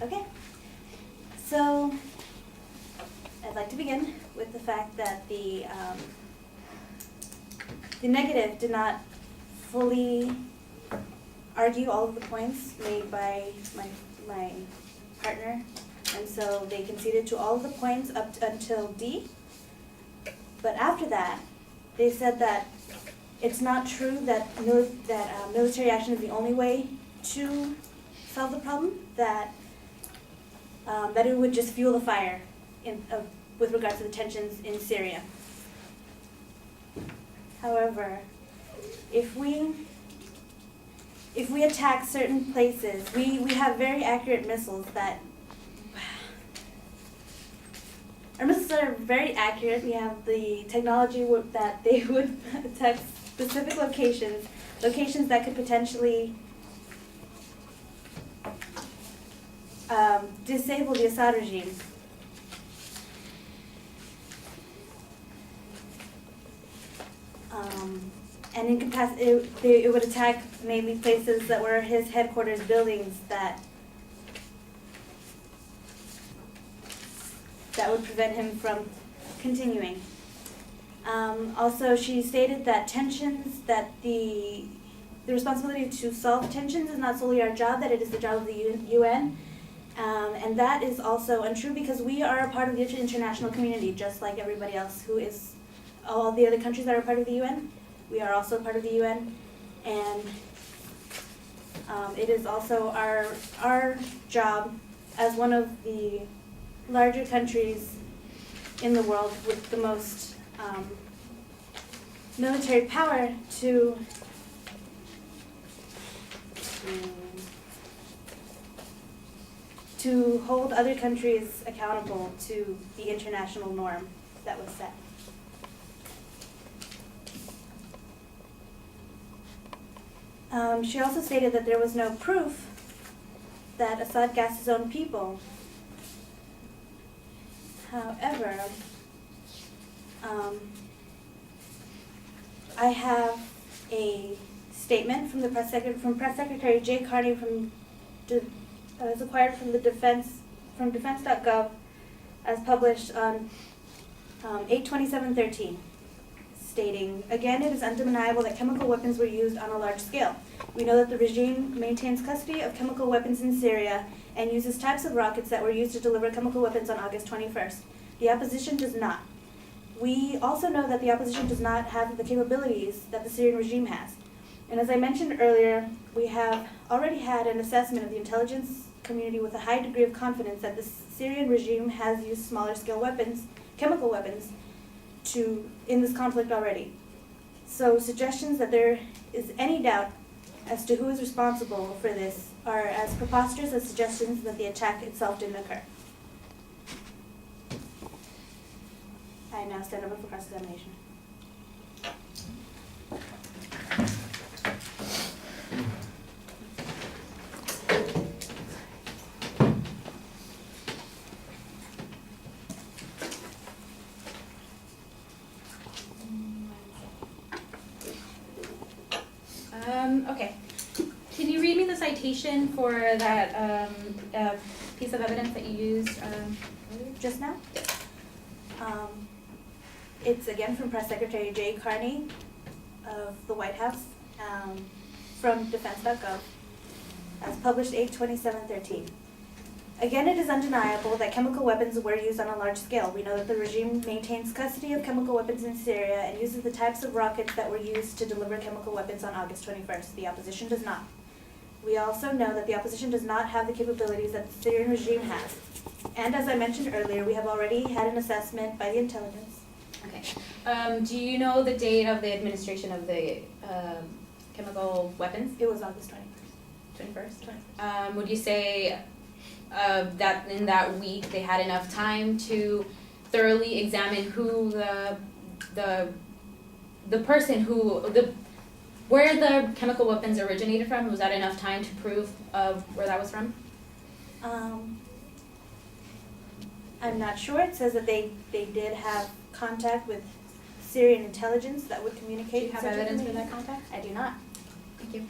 Okay, so I'd like to begin with the fact that the negative did not fully argue all of the points made by my partner, and so they conceded to all of the points until D. But after that, they said that it's not true that military action is the only way to solve the problem, that it would just fuel the fire with regards to the tensions in Syria. However, if we attack certain places, we have very accurate missiles that our missiles are very accurate. We have the technology that they would attack specific locations that could potentially disable the Assad regime. And it would attack mainly places that were his headquarters buildings that would prevent him from continuing. Also, she stated that tensions, that the responsibility to solve tensions is not solely our job, that it is the job of the UN. And that is also untrue because we are a part of the international community, just like everybody else who is, all the other countries that are part of the UN. We are also part of the UN, and it is also our job as one of the larger countries in the world with the most military power to hold other countries accountable to the international norm that was set. She also stated that there was no proof that Assad gassed his own people. However, I have a statement from Press Secretary Jay Carney that was acquired from defense.gov as published on 8/27/13. Stating, again, it is undeniable that chemical weapons were used on a large scale. We know that the regime maintains custody of chemical weapons in Syria and uses types of rockets that were used to deliver chemical weapons on August 21st. The opposition does not. We also know that the opposition does not have the capabilities that the Syrian regime has. And as I mentioned earlier, we have already had an assessment of the intelligence community with a high degree of confidence that the Syrian regime has used smaller scale weapons, chemical weapons, in this conflict already. So suggestions that there is any doubt as to who is responsible for this are as preposterous as suggestions that the attack itself didn't occur. I now stand over for cross-examination. Okay. Can you read me the citation for that piece of evidence that you used Just now? It's again from Press Secretary Jay Carney of the White House, from defense.gov, as published 8/27/13. Again, it is undeniable that chemical weapons were used on a large scale. We know that the regime maintains custody of chemical weapons in Syria and uses the types of rockets that were used to deliver chemical weapons on August 21st. The opposition does not. We also know that the opposition does not have the capabilities that the Syrian regime has. And as I mentioned earlier, we have already had an assessment by the intelligence. Okay. Do you know the date of the administration of the chemical weapons? It was August 21st. 21st? Would you say that in that week they had enough time to thoroughly examine who the person where the chemical weapons originated from? Was that enough time to prove where that was from? I'm not sure. It says that they did have contact with Syrian intelligence that would communicate. Do you have evidence for that contact? I do not. Thank you.